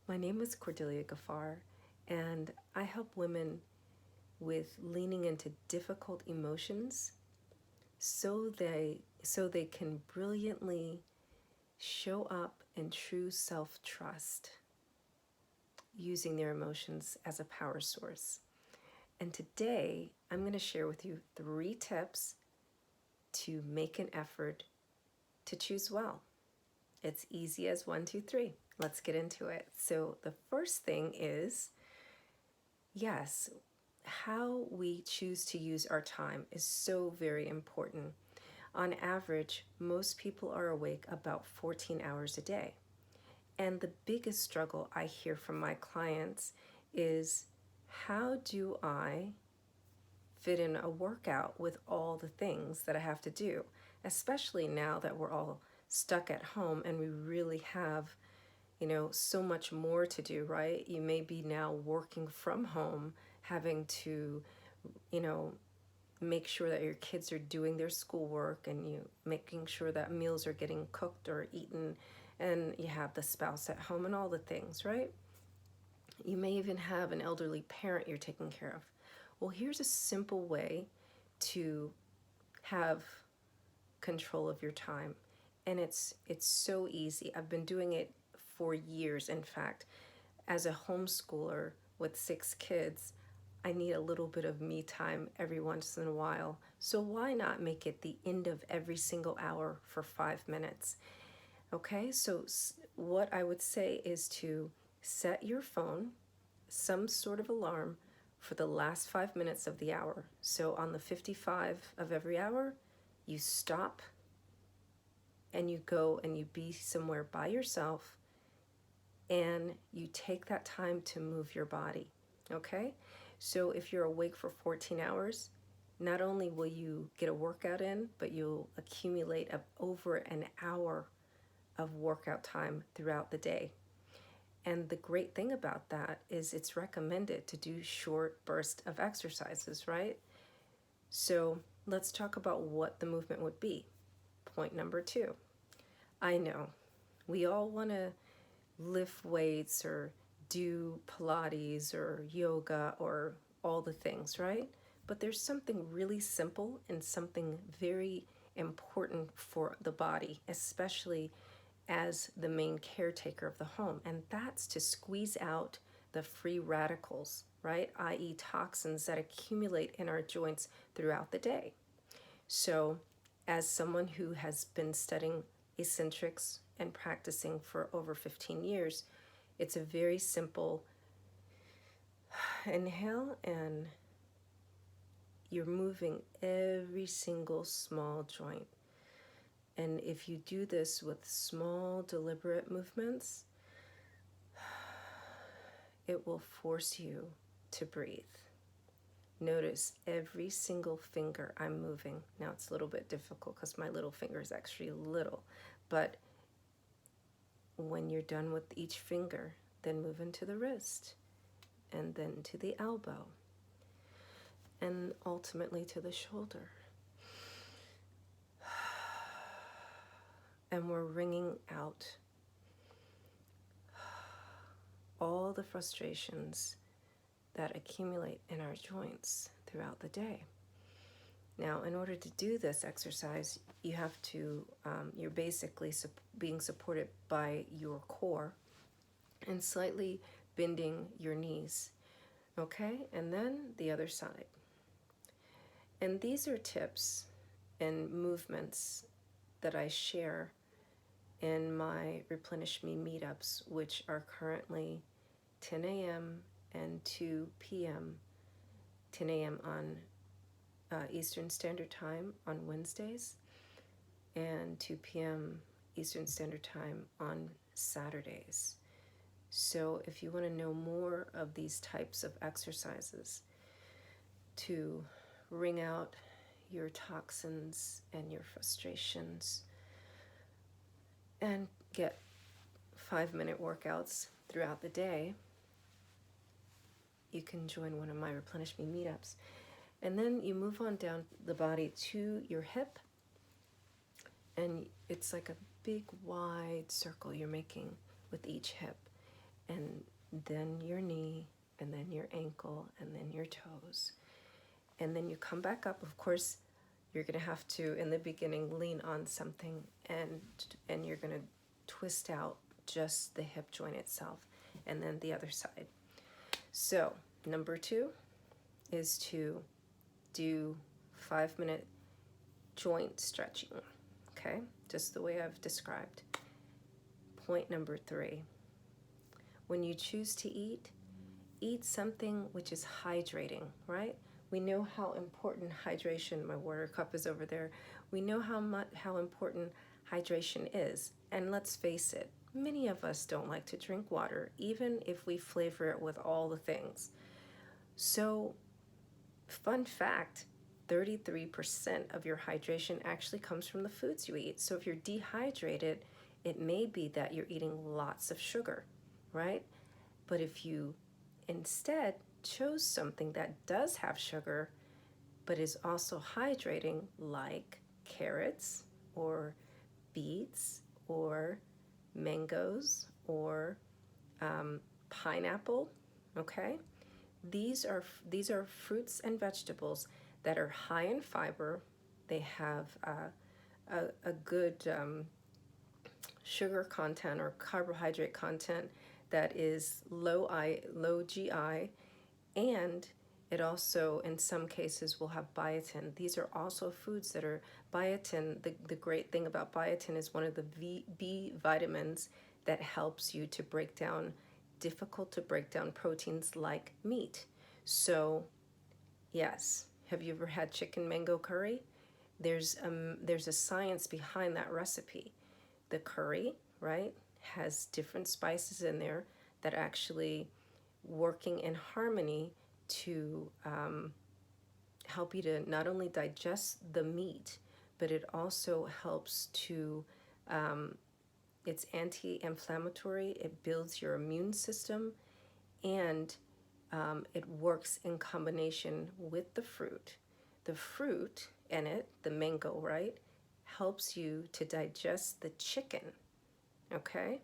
My name is Cordelia Gaffar, and I help women with leaning into difficult emotions so they can brilliantly show up in true self-trust using their emotions as a power source. And today, I'm going to share with you 3 tips to make an effort to choose well. It's easy as 1, 2, 3. Let's get into it. So the first thing is, yes, how we choose to use our time is so very important. On average, most people are awake about 14 hours a day. And the biggest struggle I hear from my clients is, how do I fit in a workout with all the things that I have to do, especially now that we're all stuck at home and we really have, so much more to do, right? You may be now working from home, having to, you know, make sure that your kids are doing their schoolwork and you making sure that meals are getting cooked or eaten, and you have the spouse at home and all the things, right? You may even have an elderly parent you're taking care of. Well, here's a simple way to have control of your time. And it's so easy. I've been doing it for years. In fact, as a homeschooler with 6 kids, I need a little bit of me time every once in a while. So why not make it the end of every single hour for 5 minutes? Okay, so what I would say is to set your phone, some sort of alarm, for the last 5 minutes of the hour. So on the 55 of every hour, you stop and you go and you be somewhere by yourself and you take that time to move your body. Okay? So if you're awake for 14 hours, not only will you get a workout in, but you'll accumulate over an hour of workout time throughout the day. And the great thing about that is it's recommended to do short bursts of exercises, right? So let's talk about what the movement would be. Point number 2. I know we all want to lift weights or do Pilates or yoga or all the things, right? But there's something really simple and something very important for the body, especially as the main caretaker of the home, and that's to squeeze out the free radicals, right? i.e. toxins that accumulate in our joints throughout the day. So as someone who has been studying eccentrics and practicing for over 15 years, it's a very simple inhale, and you're moving every single small joint. And if you do this with small, deliberate movements, it will force you to breathe. Notice every single finger I'm moving. Now it's a little bit difficult because my little finger is actually little, but when you're done with each finger, then move into the wrist, and then to the elbow, and ultimately to the shoulder. And we're wringing out all the frustrations that accumulate in our joints throughout the day. Now, in order to do this exercise, you have to, you're basically being supported by your core and slightly bending your knees. Okay, and then the other side. And these are tips and movements that I share in my Replenish Me meetups, which are currently 10 a.m. and 2 p.m. 10 a.m. on Eastern Standard Time on Wednesdays, and 2 p.m. Eastern Standard Time on Saturdays. So if you want to know more of these types of exercises to wring out your toxins and your frustrations and get 5-minute workouts throughout the day, you can join one of my Replenish Me meetups. And then you move on down the body to your hip, and it's like a big wide circle you're making with each hip. and then your knee, and then your ankle, and then your toes. And then you come back up. Of course, you're going to have to, in the beginning, lean on something, and you're going to twist out just the hip joint itself, and then the other side. So number 2 is to do 5-minute joint stretching, okay? Just the way I've described. Point number 3, when you choose to eat something which is hydrating, right? We know how important hydration, my water cup is over there. We know how important hydration is. And let's face it, many of us don't like to drink water, even if we flavor it with all the things. So, fun fact, 33% of your hydration actually comes from the foods you eat. So if you're dehydrated, it may be that you're eating lots of sugar, right? But if you instead chose something that does have sugar, but is also hydrating, like carrots or beets or mangoes or pineapple, okay? These are fruits and vegetables that are high in fiber. They have a good sugar content or carbohydrate content that is low GI, and it also, in some cases, will have biotin. These are also foods that are biotin. The great thing about biotin is one of the B vitamins that helps you to break down difficult to break down proteins like meat. So, yes, have you ever had chicken mango curry? There's a science behind that recipe. The curry, right, has different spices in there that actually working in harmony to help you to not only digest the meat, but it also helps to, it's anti-inflammatory, it builds your immune system, and it works in combination with the fruit. The fruit in it, the mango, right, helps you to digest the chicken, okay?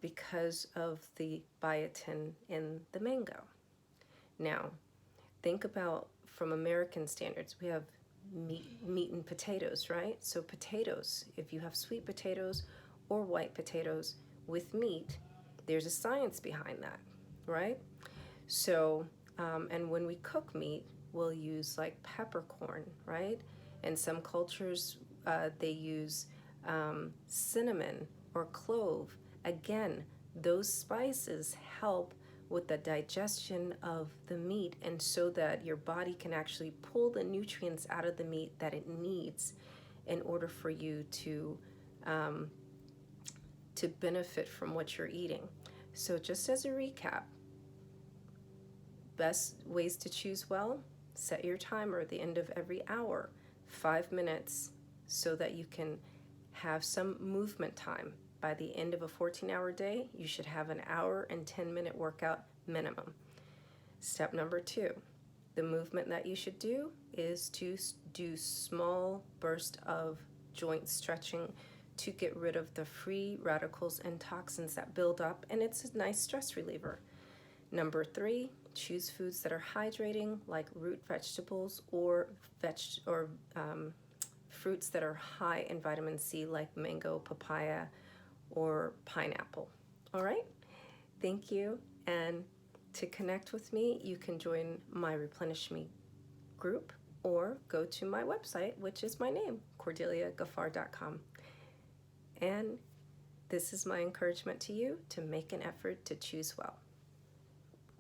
Because of the biotin in the mango. Now, think about from American standards, we have meat and potatoes, right? So potatoes, if you have sweet potatoes or white potatoes with meat, there's a science behind that, right? So, and when we cook meat, we'll use like peppercorn, right? In some cultures, they use cinnamon or clove. Again, those spices help with the digestion of the meat, and so that your body can actually pull the nutrients out of the meat that it needs in order for you to benefit from what you're eating. So just as a recap, best ways to choose well, set your timer at the end of every hour, 5 minutes, so that you can have some movement time. By the end of a 14-hour day, you should have an hour and 10-minute workout minimum. Step number 2, the movement that you should do is to do small bursts of joint stretching to get rid of the free radicals and toxins that build up, and it's a nice stress reliever. Number 3, choose foods that are hydrating, like root vegetables or fruits that are high in vitamin C, like mango, papaya, or pineapple. All right? Thank you. And to connect with me, you can join my Replenish Me group or go to my website, which is my name, CordeliaGaffar.com. And this is my encouragement to you to make an effort to choose well.